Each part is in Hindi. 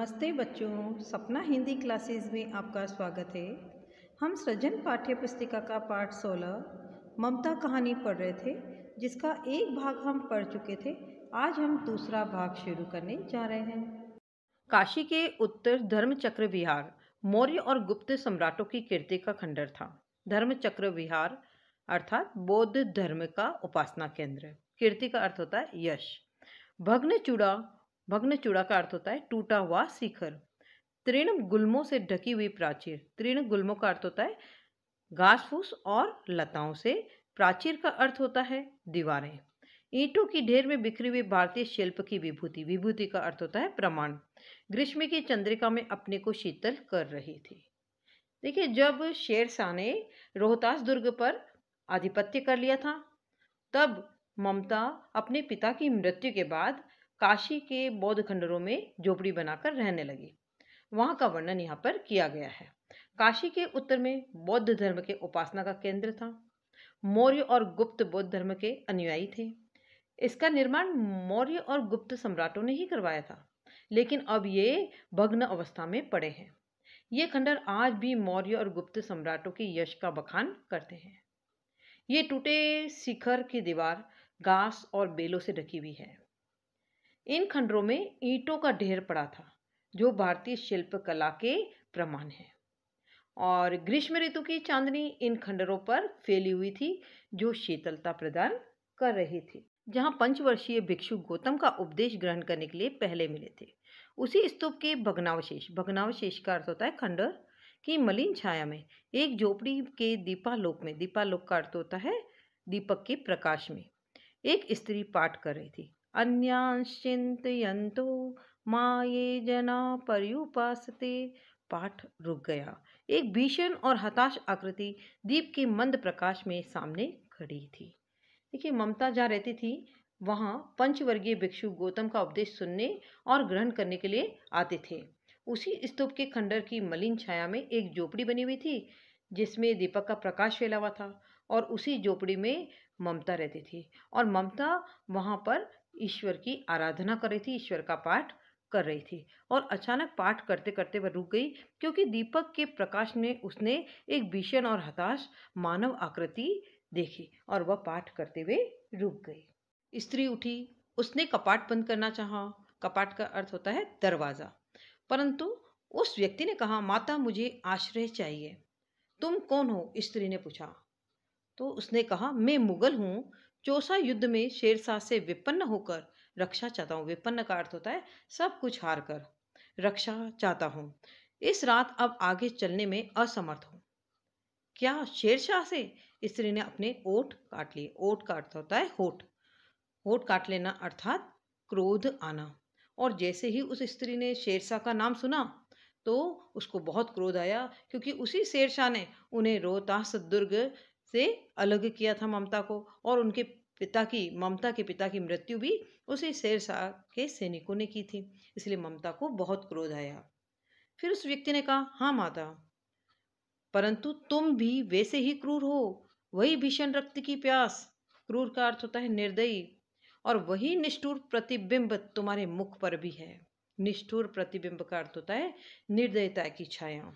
नमस्ते बच्चों, सपना हिंदी क्लासेस में आपका स्वागत है। हम सृजन पाठ्य पुस्तिका का पाठ 16 ममता कहानी पढ़ रहे थे, जिसका एक भाग हम पढ़ चुके थे। आज हम दूसरा भाग शुरू करने जा रहे हैं। काशी के उत्तर धर्मचक्र विहार मौर्य और गुप्त सम्राटों की कीर्ति का खंडर था। धर्मचक्र विहार अर्थात बौद्ध धर्म का उपासना केंद्र। कीर्ति का अर्थ होता है यश। भग्न चूड़ा का अर्थ होता है टूटा हुआ शिखर। तृण गुल्मों से ढकी हुई प्राचीर। तृण गुल्मों का अर्थ होता है घास फूस और लताओं से। प्राचीर का अर्थ होता है दीवारें। ईंटों की ढेर में बिखरी हुई भारतीय शिल्प की विभूति। विभूति का अर्थ होता है प्रमाण। ग्रीष्म की चंद्रिका में अपने को शीतल कर रही थी। देखिए, जब शेरशाह ने रोहतास दुर्ग पर आधिपत्य कर लिया था, तब ममता अपने पिता की मृत्यु के बाद काशी के बौद्ध खंडरों में झोपड़ी बनाकर रहने लगी। वहां का वर्णन यहाँ पर किया गया है। काशी के उत्तर में बौद्ध धर्म के उपासना का केंद्र था। मौर्य और गुप्त बौद्ध धर्म के अनुयायी थे। इसका निर्माण मौर्य और गुप्त सम्राटों ने ही करवाया था, लेकिन अब ये भग्न अवस्था में पड़े हैं। ये खंडर आज भी मौर्य और गुप्त सम्राटों के यश का बखान करते हैं। ये टूटे शिखर की दीवार घास और बेलों से ढकी हुई है। इन खंडरों में ईंटों का ढेर पड़ा था, जो भारतीय शिल्प कला के प्रमाण है। और ग्रीष्म ऋतु की चांदनी इन खंडरों पर फैली हुई थी, जो शीतलता प्रदान कर रही थी। जहां पंचवर्षीय भिक्षु गौतम का उपदेश ग्रहण करने के लिए पहले मिले थे, उसी स्तूप के भग्नावशेष, भग्नावशेष का अर्थ होता है खंडर, की मलिन छाया में एक झोपड़ी के दीपालोक में, दीपालोक का अर्थ होता है दीपक के प्रकाश में, एक स्त्री पाठ कर रही थी। अन्यांश्चिन्तयन्तो माये जना पर्युपासते। पाठ रुक गया। एक भीषण और हताश आकृति दीप के मंद प्रकाश में सामने खड़ी थी। देखिए, ममता जहाँ रहती थी, वहाँ पंचवर्गीय भिक्षु गौतम का उपदेश सुनने और ग्रहण करने के लिए आते थे। उसी स्तूप के खंडर की मलिन छाया में एक झोपड़ी बनी हुई थी, जिसमें दीपक का प्रकाश फैला हुआ था, और उसी झोपड़ी में ममता रहती थी। और ममता वहां पर ईश्वर की आराधना कर रही थी, ईश्वर का पाठ कर रही थी। और अचानक पाठ करते करते वह रुक गई, क्योंकि दीपक के प्रकाश में उसने एक भीषण और हताश मानव आकृति देखी, और वह पाठ करते हुए रुक गई। स्त्री उठी, उसने कपाट बंद करना चाहा। कपाट का अर्थ होता है दरवाजा। परंतु उस व्यक्ति ने कहा, माता मुझे आश्रय चाहिए। तुम कौन हो? स्त्री ने पूछा। तो उसने कहा, मैं मुगल हूँ। चौसा युद्ध में शेरशाह से विपन्न होकर रक्षा चाहता हूँ। विपन्न का अर्थ होता है सब कुछ हार कर रक्षा चाहता हूँ। इस रात अब आगे चलने में असमर्थ हूँ। क्या शेरशाह से? स्त्री ने अपने ओठ काट लिए। ओठ का अर्थ होता है होठ। होठ काट लेना अर्थात क्रोध आना। और जैसे ही उस स्त्री ने शेरशाह का नाम सुना, तो उसको बहुत क्रोध आया, क्योंकि उसी शेरशाह ने उन्हें रोहतास दुर्ग से अलग किया था, ममता को। और उनके ममता के पिता की मृत्यु भी उसी शेरशाह के सैनिकों ने की थी। इसलिए ममता को बहुत क्रोध आया। फिर उस व्यक्ति ने कहा, हाँ माता, परंतु तुम भी वैसे ही क्रूर हो। वही भीषण रक्त की प्यास, क्रूर का अर्थ होता है निर्दयी, और वही निष्ठुर प्रतिबिंब तुम्हारे मुख पर भी है। निष्ठुर प्रतिबिंब का अर्थ होता है निर्दयता की छाया।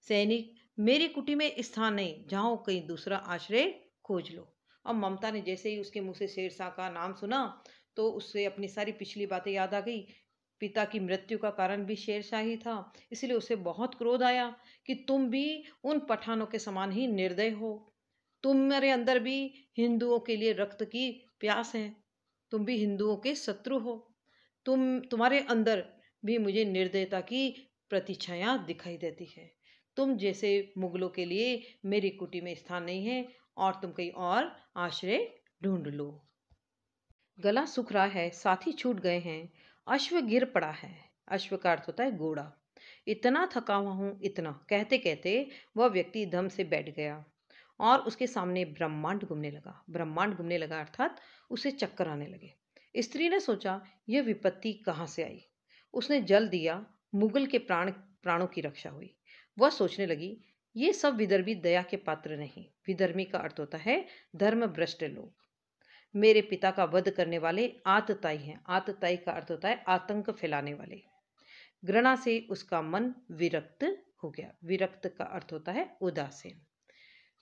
सैनिक, मेरी कुटी में स्थान नहीं, जाओ कहीं दूसरा आश्रय खोज लो। अब ममता ने जैसे ही उसके मुंह से शेरशाह का नाम सुना, तो उससे अपनी सारी पिछली बातें याद आ गई। पिता की मृत्यु का कारण भी शेरशाह ही था, इसलिए उसे बहुत क्रोध आया कि तुम भी उन पठानों के समान ही निर्दय हो। तुम्हारे अंदर भी हिंदुओं के लिए रक्त की प्यास है। तुम भी हिंदुओं के शत्रु हो। तुम्हारे अंदर भी मुझे निर्दयता की प्रतिछाया दिखाई देती है। तुम जैसे मुगलों के लिए मेरी कुटी में स्थान नहीं है, और तुम कहीं और आश्रय ढूंढ लो। गला सूख रहा है, साथी छूट गए हैं, अश्व गिर पड़ा है। अश्व का अर्थ होता है घोड़ा। इतना थका हुआ हूं, इतना कहते कहते वह व्यक्ति दम से बैठ गया, और उसके सामने ब्रह्मांड घूमने लगा। ब्रह्मांड घूमने लगा अर्थात उसे चक्कर आने लगे। स्त्री ने सोचा, यह विपत्ति कहाँ से आई। उसने जल दिया, मुगल के प्राणों की रक्षा हुई। वह सोचने लगी, ये सब विदर्भी दया के पात्र नहीं। विधर्मी का अर्थ होता है धर्म भ्रष्ट लोग। मेरे पिता का वध करने वाले आतताई हैं। आतताई का अर्थ होता है आतंक फैलाने वाले। घृणा से उसका मन विरक्त हो गया। विरक्त का अर्थ होता है उदासीन।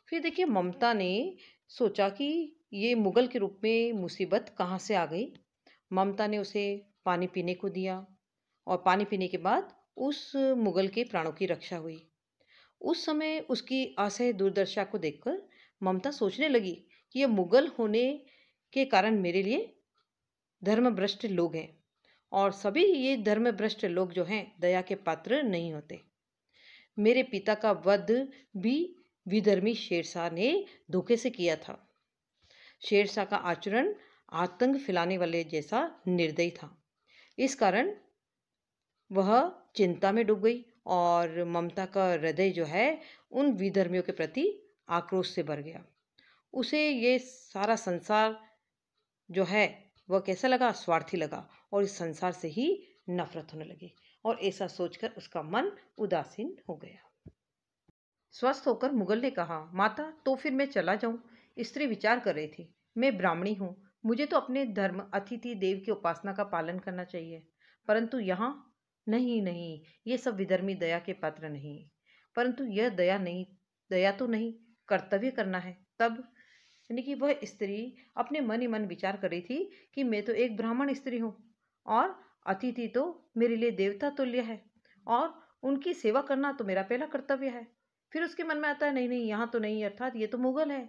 फिर देखिए ममता ने सोचा कि ये मुगल के रूप में मुसीबत कहाँ से आ गई। ममता ने उसे पानी पीने को दिया और पानी पीने के बाद उस मुगल के प्राणों की रक्षा हुई। उस समय उसकी असह्य दुर्दशा को देखकर ममता सोचने लगी कि ये मुगल होने के कारण मेरे लिए धर्मभ्रष्ट लोग हैं और सभी ये धर्मभ्रष्ट लोग जो हैं दया के पात्र नहीं होते। मेरे पिता का वध भी विधर्मी शेरशाह ने धोखे से किया था। शेरशाह का आचरण आतंक फैलाने वाले जैसा निर्दयी था। इस कारण वह चिंता में डूब गई और ममता का हृदय जो है उन विधर्मियों के प्रति आक्रोश से भर गया। उसे ये सारा संसार जो है वह कैसा लगा, स्वार्थी लगा और इस संसार से ही नफरत होने लगी और ऐसा सोचकर उसका मन उदासीन हो गया। स्वस्थ होकर मुगल ने कहा, माता तो फिर मैं चला जाऊं। स्त्री विचार कर रही थी, मैं ब्राह्मणी हूँ, मुझे तो अपने धर्म अतिथि देव की उपासना का पालन करना चाहिए, परंतु यहाँ नहीं नहीं, ये सब विधर्मी दया के पात्र नहीं। परंतु यह दया नहीं, दया तो नहीं, कर्तव्य करना है। तब यानी कि वह स्त्री अपने मन ही मन विचार कर रही थी कि मैं तो एक ब्राह्मण स्त्री हूँ और अतिथि तो मेरे लिए देवता तुल्य है और उनकी सेवा करना तो मेरा पहला कर्तव्य है। फिर उसके मन में आता है नहीं नहीं, यहाँ तो नहीं, अर्थात ये तो मुगल है,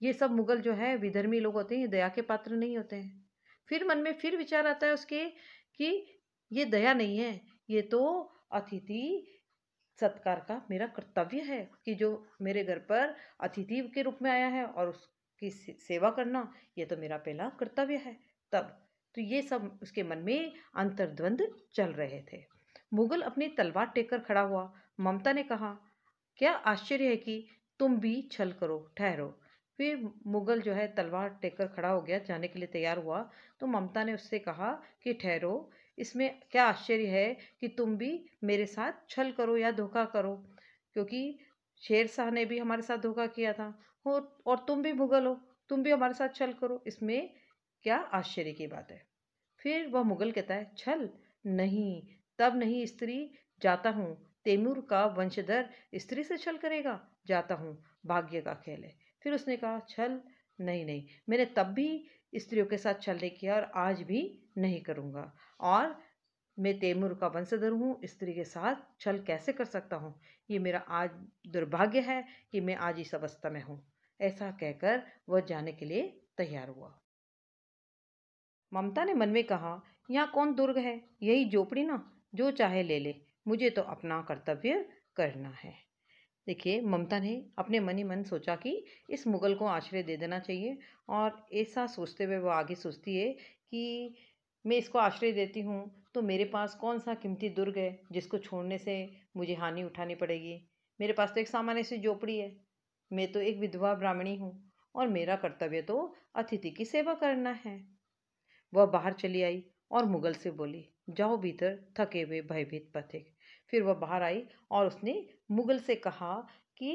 ये सब मुगल जो है विधर्मी लोग होते हैं, ये दया के पात्र नहीं होते हैं। फिर मन में फिर विचार आता है उसके कि ये दया नहीं है, ये तो अतिथि सत्कार का मेरा कर्तव्य है कि जो मेरे घर पर अतिथि के रूप में आया है और उसकी सेवा करना ये तो मेरा पहला कर्तव्य है। तब तो ये सब उसके मन में अंतर्द्वंद चल रहे थे। मुगल अपनी तलवार टेक कर खड़ा हुआ। ममता ने कहा, क्या आश्चर्य है कि तुम भी छल करो, ठहरो। फिर मुगल जो है तलवार टेक कर खड़ा हो गया, जाने के लिए तैयार हुआ। तो ममता ने उससे कहा कि ठहरो, इसमें क्या आश्चर्य है कि तुम भी मेरे साथ छल करो या धोखा करो, क्योंकि शेरशाह ने भी हमारे साथ धोखा किया था और तुम भी मुगल हो, तुम भी हमारे साथ छल करो, इसमें क्या आश्चर्य की बात है। फिर वह मुगल कहता है, छल नहीं, तब नहीं स्त्री, जाता हूँ। तैमूर का वंशधर स्त्री से छल करेगा, जाता हूँ, भाग्य का खेल है। फिर उसने कहा, छल नहीं नहीं, मैंने तब भी स्त्रियों के साथ छल नहीं किया और आज भी नहीं करूँगा, और मैं तैमूर का वंशधर हूँ, स्त्री के साथ छल कैसे कर सकता हूँ, ये मेरा आज दुर्भाग्य है कि मैं आज इस अवस्था में हूँ। ऐसा कहकर वह जाने के लिए तैयार हुआ। ममता ने मन में कहा, यहाँ कौन दुर्ग है, यही झोपड़ी ना, जो चाहे ले ले, मुझे तो अपना कर्तव्य करना है। देखिए ममता ने अपने मन ही मन सोचा कि इस मुगल को आश्रय दे देना चाहिए और ऐसा सोचते हुए वो आगे सोचती है कि मैं इसको आश्रय देती हूँ तो मेरे पास कौन सा कीमती दुर्ग है जिसको छोड़ने से मुझे हानि उठानी पड़ेगी। मेरे पास तो एक सामान्य सी झोपड़ी है, मैं तो एक विधवा ब्राह्मणी हूँ और मेरा कर्तव्य तो अतिथि की सेवा करना है। वह बाहर चली आई और मुगल से बोली, जाओ भीतर थके हुए भयभीत पथिक। फिर वह बाहर आई और उसने मुगल से कहा कि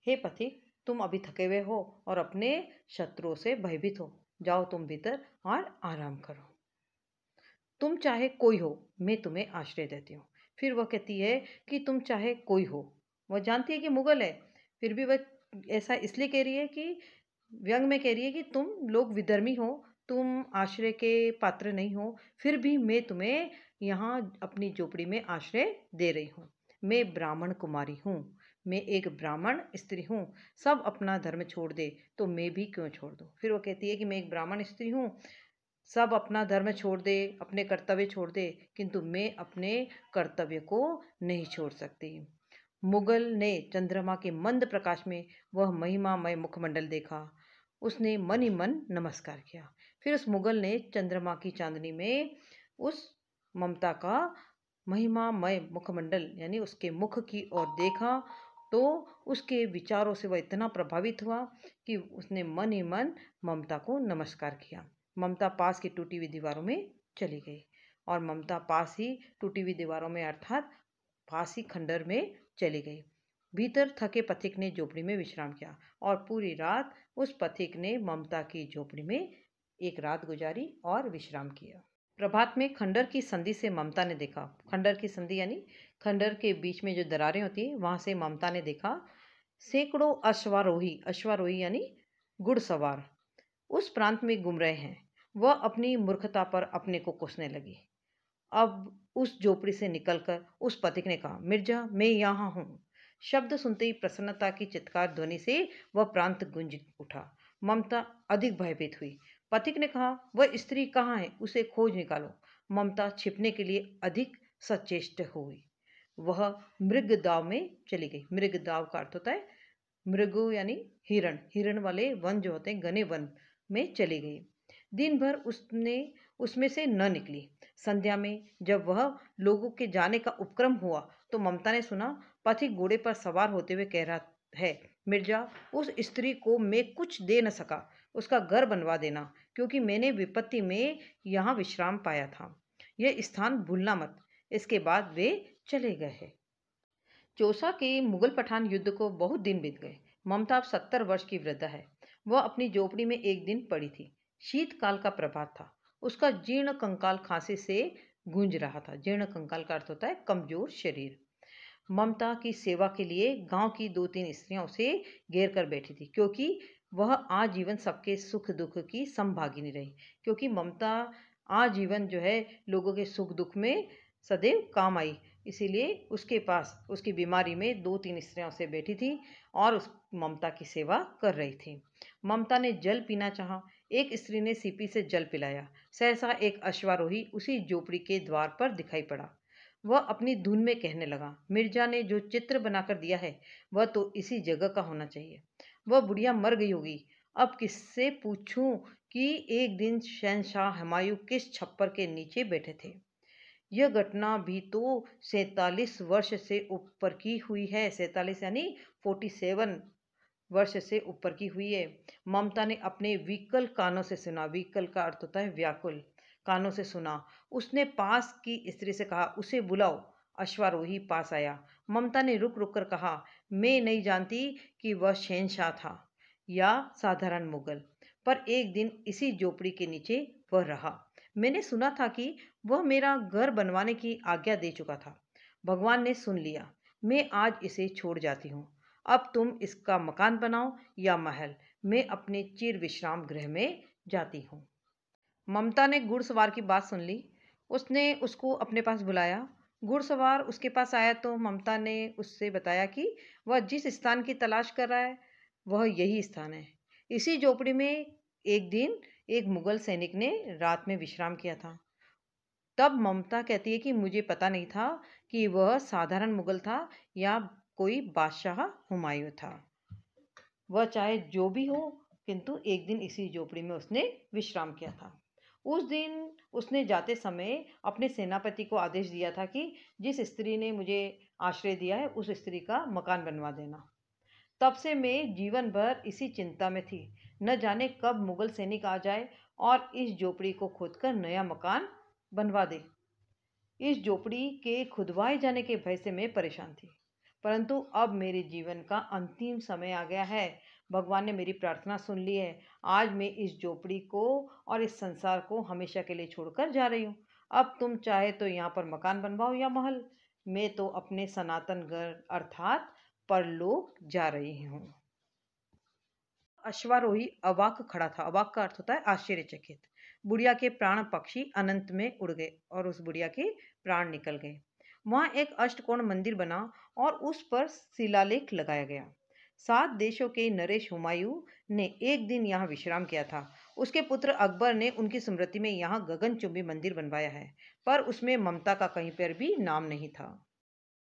हे पथिक, तुम अभी थके हुए हो और अपने शत्रुओं से भयभीत हो, जाओ तुम भीतर और आराम करो। तुम चाहे कोई हो, मैं तुम्हें आश्रय देती हूँ। फिर वह कहती है कि तुम चाहे कोई हो। वह जानती है कि मुगल है, फिर भी वह ऐसा इसलिए कह रही है कि व्यंग में कह रही है कि तुम लोग विधर्मी हो, तुम आश्रय के पात्र नहीं हो, फिर भी मैं तुम्हें यहाँ अपनी झोपड़ी में आश्रय दे रही हूँ। मैं ब्राह्मण कुमारी हूँ, मैं एक ब्राह्मण स्त्री हूँ। सब अपना धर्म छोड़ दे तो मैं भी क्यों छोड़ दूँ। फिर वो कहती है कि मैं एक ब्राह्मण स्त्री हूँ, सब अपना धर्म छोड़ दे, अपने कर्तव्य छोड़ दे, किंतु मैं अपने कर्तव्य को नहीं छोड़ सकती। मुगल ने चंद्रमा के मंद प्रकाश में वह महिमामय मुखमंडल देखा। उसने मन ही मन नमस्कार किया। फिर उस मुगल ने चंद्रमा की चांदनी में उस ममता का महिमामय मुखमंडल यानी उसके मुख की ओर देखा, तो उसके विचारों से वह इतना प्रभावित हुआ कि उसने मन ही मन ममता को नमस्कार किया। ममता पास की टूटी हुई दीवारों में चली गई और ममता पास ही टूटी हुई दीवारों में अर्थात पास ही खंडर में चली गई। भीतर थके पथिक ने झोपड़ी में विश्राम किया और पूरी रात उस पथिक ने ममता की झोपड़ी में एक रात गुजारी और विश्राम किया। प्रभात में खंडर की संधि से ममता ने देखा, खंडर की संधि यानी खंडर के बीच में जो दरारें होती है वहां से ममता ने देखा सैकड़ों अश्वारोही, अश्वारोही यानी घुड़सवार उस प्रांत में घूम रहे हैं। वह अपनी मूर्खता पर अपने को कोसने लगी। अब उस झोपड़ी से निकलकर उस पथिक ने कहा, मिर्जा मैं यहाँ हूँ। शब्द सुनते ही प्रसन्नता की चित्कार ध्वनि से वह प्रांत गूंज उठा। ममता अधिक भयभीत हुई। पथिक ने कहा, वह स्त्री कहाँ है, उसे खोज निकालो। ममता छिपने के लिए अधिक सचेष्ट हुई। वह मृग दाव में चली गई। मृग दाव का अर्थ होता है मृगो यानी हिरण, हिरण वाले वन जो होते हैं घने वन में चली गई। दिन भर उसने उसमें से न निकली। संध्या में जब वह लोगों के जाने का उपक्रम हुआ तो ममता ने सुना पथिक घोड़े पर सवार होते हुए कह रहा है, मिर्जा उस स्त्री को मैं कुछ दे न सका, उसका घर बनवा देना, क्योंकि मैंने विपत्ति में यहाँ विश्राम पाया था। यह स्थान भूलना मत। इसके बाद वे चले गए। चौसा के मुगल पठान युद्ध को बहुत दिन बीत गए। ममता अब 70 वर्ष की वृद्धा है। वह अपनी झोपड़ी में एक दिन पड़ी थी। शीतकाल का प्रभात था। उसका जीर्ण कंकाल खांसी से गूंज रहा था। जीर्ण कंकाल का अर्थ होता है कमजोर शरीर। ममता की सेवा के लिए गांव की 2-3 स्त्रियां उसे घेर कर बैठी थी, क्योंकि वह आजीवन सबके सुख दुख की समभागिनी रही। क्योंकि ममता आजीवन जो है लोगों के सुख दुख में सदैव काम आई, इसीलिए उसके पास उसकी बीमारी में 2-3 स्त्रियां उसे बैठी थी और उस ममता की सेवा कर रही थी। ममता ने जल पीना चाहा। एक स्त्री ने सीपी से जल पिलाया। सहसा एक अश्वारोही उसी झोपड़ी के द्वार पर दिखाई पड़ा। वह अपनी धुन में कहने लगा, मिर्जा ने जो चित्र बनाकर दिया है वह तो इसी जगह का होना चाहिए। वह बुढ़िया मर गई होगी। अब किससे पूछूं कि एक दिन शहंशाह हुमायूं किस छप्पर के नीचे बैठे थे। यह घटना भी तो 47 वर्ष से ऊपर की हुई है। 47 यानी 47 वर्ष से ऊपर की हुई है। ममता ने अपने विकल कानों से सुना। विकल का अर्थ होता है व्याकुल। कानों से सुना। उसने पास की स्त्री से कहा, उसे बुलाओ। अश्वारोही पास आया। ममता ने रुक रुक कर कहा, मैं नहीं जानती कि वह शहंशाह था या साधारण मुगल, पर एक दिन इसी झोपड़ी के नीचे वह रहा। मैंने सुना था कि वह मेरा घर बनवाने की आज्ञा दे चुका था। भगवान ने सुन लिया। मैं आज इसे छोड़ जाती हूँ। अब तुम इसका मकान बनाओ या महल। मैं अपने चिर विश्राम गृह में जाती हूँ। ममता ने घुड़सवार की बात सुन ली। उसने उसको अपने पास बुलाया। घुड़सवार उसके पास आया तो ममता ने उससे बताया कि वह जिस स्थान की तलाश कर रहा है वह यही स्थान है। इसी झोपड़ी में एक दिन एक मुगल सैनिक ने रात में विश्राम किया था। तब ममता कहती है कि मुझे पता नहीं था कि वह साधारण मुगल था या कोई बादशाह हुमायूं था। वह चाहे जो भी हो, किंतु एक दिन इसी झोपड़ी में उसने विश्राम किया था। उस दिन उसने जाते समय अपने सेनापति को आदेश दिया था कि जिस स्त्री ने मुझे आश्रय दिया है उस स्त्री का मकान बनवा देना। तब से मैं जीवन भर इसी चिंता में थी, न जाने कब मुगल सैनिक आ जाए और इस झोपड़ी को खोदकर नया मकान बनवा दे। इस झोपड़ी के खुदवाए जाने के भय से मैं परेशान थी, परंतु अब मेरे जीवन का अंतिम समय आ गया है। भगवान ने मेरी प्रार्थना सुन ली है। आज मैं इस झोपड़ी को और इस संसार को हमेशा के लिए छोड़कर जा रही हूँ। अब तुम चाहे तो यहाँ पर मकान बनवाओ या महल। मैं तो अपने सनातन घर अर्थात परलोक जा रही हूँ। अश्वारोही अवाक खड़ा था। अवाक का अर्थ होता है आश्चर्यचकित। बुढ़िया के प्राण पक्षी अनंत में उड़ गए और उस बुढ़िया के प्राण निकल गए। वहां एक अष्टकोण मंदिर बना और उस पर शिलालेख लगाया गया। 7 देशों के नरेश हुमायूं ने एक दिन यहाँ विश्राम किया था। उसके पुत्र अकबर ने उनकी स्मृति में यहाँ गगनचुंबी मंदिर बनवाया है, पर उसमें ममता का कहीं पर भी नाम नहीं था।